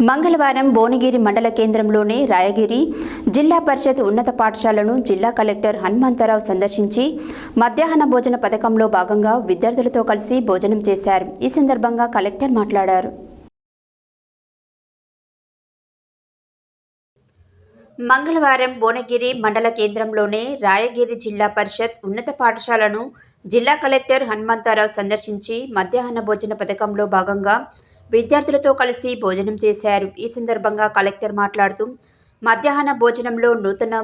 మంగళవారం భువనగిరి మండల కేంద్రంలోని రాయగిరి జిల్లా పరిషత్ ఉన్నత పాఠశాలను జిల్లా కలెక్టర్ హనుమంతరావు సందర్శించి మధ్యాహ్న భోజన పథకంలో భాగంగా విద్యార్థులతో కలిసి భోజనం చేశారు. ఈ సందర్భంగా కలెక్టర్ మాట్లాడారు. మంగళవారం భువనగిరి మండల కేంద్రంలోని రాయగిరి జిల్లా పరిషత్ ఉన్నత పాఠశాలను జిల్లా కలెక్టర్ హనుమంతరావు సందర్శించి మధ్యాహ్న భోజన పథకంలో భాగంగా విద్యార్థులతో కలిసి భోజనం చేశారు. ఈ సందర్భంగా కలెక్టర్ మాట్లాడుతూ మధ్యాహ్న భోజనంలో నూతన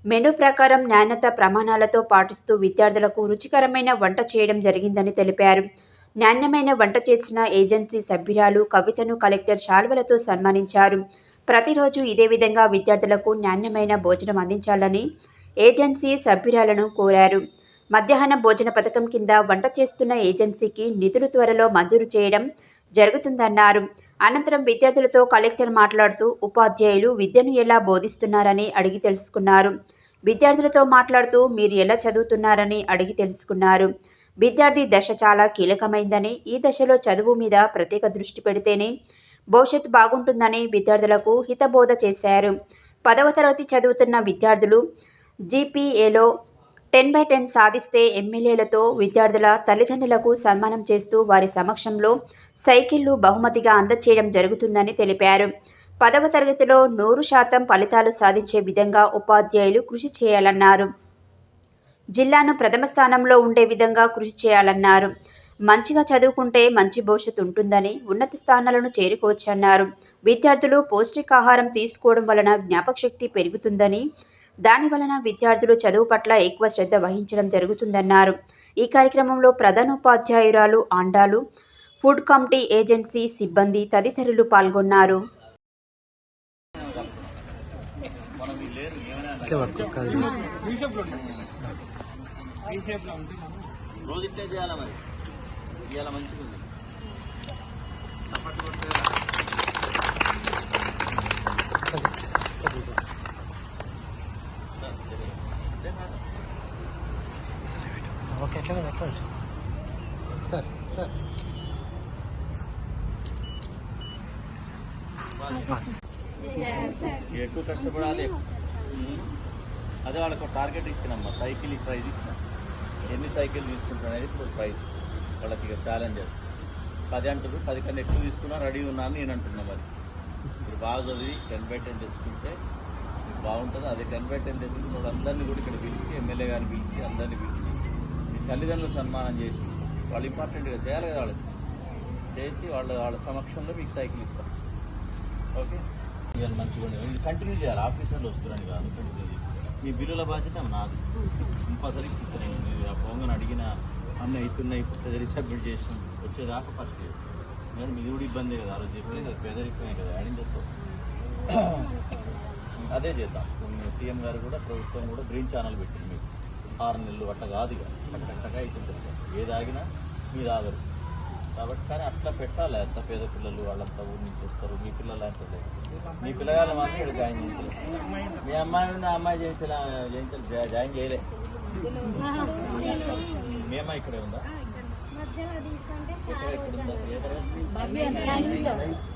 మెనూ ప్రకారం నాణ్యత ప్రమాణాలతో పాటిస్తూ విద్యార్థులకు రుచికరమైన వంట చేయడం జరిగిందని తెలిపారు. నాణ్యమైన వంట చేసిన ఏజెన్సీ సభ్యురాలు కవితను కలెక్టర్ శాల్వలతో సన్మానించారు. ప్రతిరోజు ఇదే విధంగా విద్యార్థులకు నాణ్యమైన భోజనం అందించాలని ఏజెన్సీ సభ్యురాలను కోరారు. మధ్యాహ్న భోజన పథకం కింద వంట చేస్తున్న ఏజెన్సీకి నిధులు త్వరలో మంజూరు చేయడం జరుగుతుందన్నారు. అనంతరం విద్యార్థులతో కలెక్టర్ మాట్లాడుతూ ఉపాధ్యాయులు విద్యను ఎలా బోధిస్తున్నారని అడిగి తెలుసుకున్నారు. విద్యార్థులతో మాట్లాడుతూ మీరు ఎలా చదువుతున్నారని అడిగి తెలుసుకున్నారు. విద్యార్థి దశ చాలా కీలకమైందని, ఈ దశలో చదువు మీద ప్రత్యేక దృష్టి పెడితేనే భవిష్యత్తు బాగుంటుందని విద్యార్థులకు హితబోధ చేశారు. 10వ తరగతి చదువుతున్న విద్యార్థులు జీపీఏలో 10/10 సాధిస్తే ఎమ్మెల్యేలతో విద్యార్థుల తల్లిదండ్రులకు సన్మానం చేస్తూ వారి సమక్షంలో సైకిళ్లు బహుమతిగా అందజేయడం జరుగుతుందని తెలిపారు. 10వ తరగతిలో 100% ఫలితాలు సాధించే విధంగా ఉపాధ్యాయులు కృషి చేయాలన్నారు. జిల్లాను ప్రథమ స్థానంలో ఉండే విధంగా కృషి చేయాలన్నారు. మంచిగా చదువుకుంటే మంచి భవిష్యత్తు ఉంటుందని, ఉన్నత స్థానాలను చేరుకోవచ్చన్నారు. విద్యార్థులు పౌష్టికాహారం తీసుకోవడం వలన జ్ఞాపకశక్తి పెరుగుతుందని, దాని వలన విద్యార్థులు చదువు పట్ల ఎక్కువ శ్రద్ధ వహించడం జరుగుతుందన్నారు. ఈ కార్యక్రమంలో ప్రధానోపాధ్యాయురాలు ఆండాలు, ఫుడ్ కమిటీ ఏజెన్సీ సిబ్బంది తదితరులు పాల్గొన్నారు. ఎక్కువ కష్టపడాలి. అదే వాళ్ళకు టార్గెట్ ఇచ్చినమ్మా, సైకిల్ ప్రైజ్ ఇచ్చిన, ఎన్ని సైకిల్ తీసుకుంటున్నాయి ఇప్పుడు ప్రైజ్ వాళ్ళకి ఇక ఛాలెంజ్ 10 అంటారు, 10 కన్నా ఎక్కువ తీసుకున్నా రెడీ ఉన్నా అని నేను అంటున్నా. మరి మీరు బాగా చదివి 10/10 తెచ్చుకుంటే మీకు బాగుంటుంది. అదే 10/10 తెచ్చుకున్న అందరినీ కూడా ఇక్కడ పిలిచి, ఎమ్మెల్యే గారిని పిలిచి, అందరినీ పిలిచి మీ తల్లిదండ్రులు సన్మానం చేసి వాళ్ళు ఇంపార్టెంట్గా చేయాలి కదా, వాళ్ళకి చేసి వాళ్ళ సమక్షంలో మీకు సైకిల్ ఇస్తారు. ఓకే, ఇవాళ మంచిగా ఇది కంటిన్యూ చేయాలి. ఆఫీసర్లు వస్తున్నాను కాదు, మీ బిల్లుల బాధ్యత నాది. కంపల్సరీ మీరు ఆ పొంగని అడిగిన అన్నీ అవుతున్నాయి, రీసబ్మిట్ చేసి వచ్చేదాకా ఫస్ట్ చేస్తాం. కానీ మీది కూడా ఇబ్బంది కదా, ఆ రోజు చెప్పలేదు కదా, పేదరికమే కదా, యాడింగ్ చేస్తాం. అదే చేద్దాం. సీఎం గారు కూడా, ప్రభుత్వం కూడా గ్రీన్ ఛానల్ పెట్టింది. మీకు 6 నెలలు అట్లా కాదు, ఇక కట్టగా అవుతుంది. ఏది ఆగినా మీరు ఆగరు కాబట్టి, కానీ అట్లా పెట్టాలి. అంత పేద పిల్లలు వాళ్ళంతా ఊరి నుంచి వస్తారు. మీ పిల్లలు అంటే మీ పిల్లగాళ్ళు మాత్రం ఇక్కడ జాయిన్ చేయించలేదు. మీ అమ్మాయి ఉన్న అమ్మాయి జాయిన్ చేయలే. మీ అమ్మాయి ఇక్కడే ఉందా? ఎక్కడ ఉందా? ఏ తరగతి?